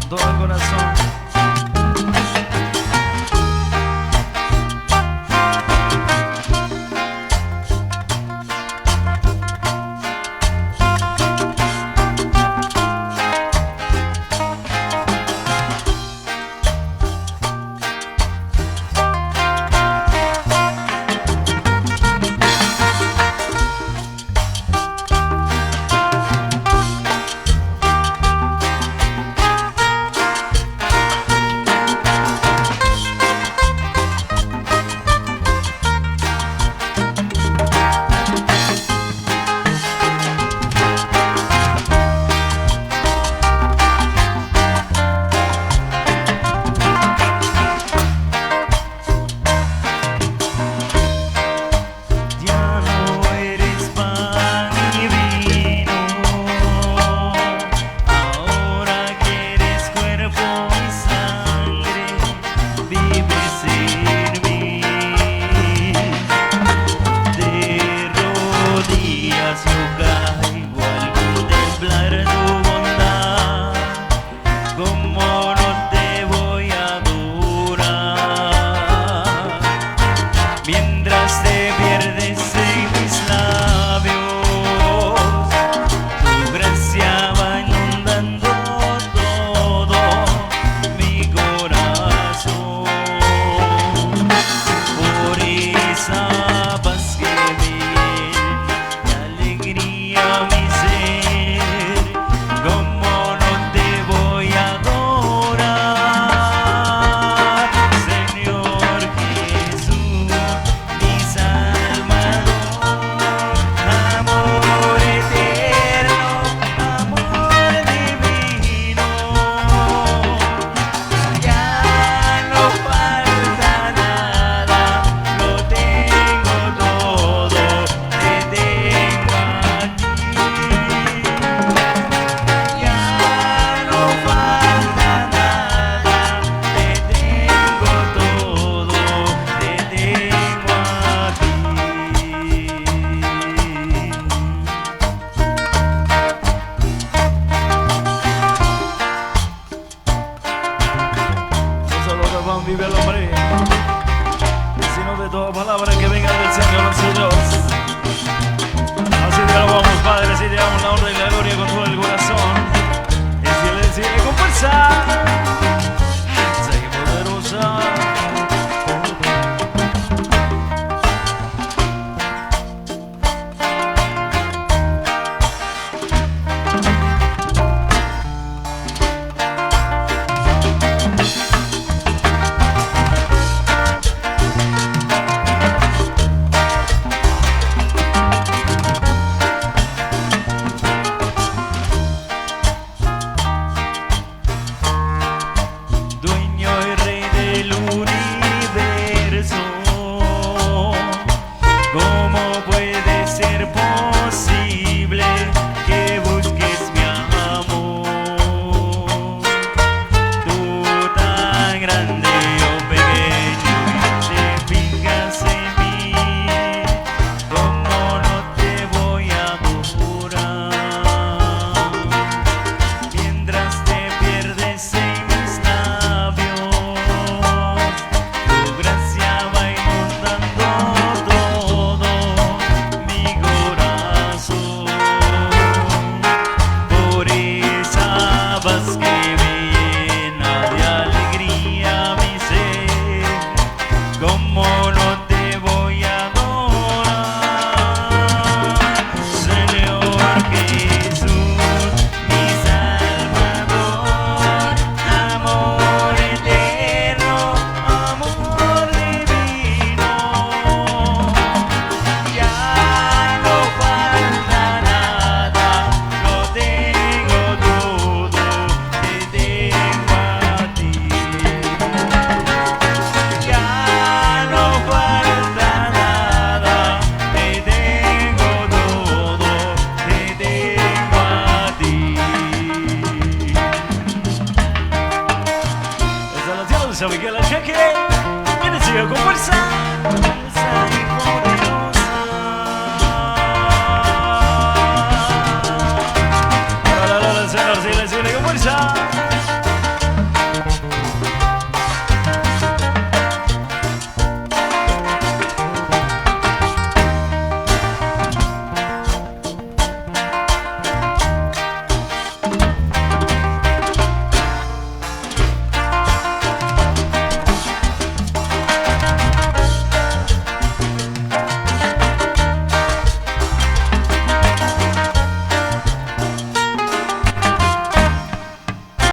con todo el corazón. Vive el hombre, sino de toda palabra que venga del Señor nuestro Dios. Así te alabamos, Padre, así te damos la honra y la gloria con todo el corazón. Y si le con fuerza, sé que poderosa. San Miguel Arcángel, viene sigue con fuerza y poderosa. La, el Señor, sí, le sigue con fuerza.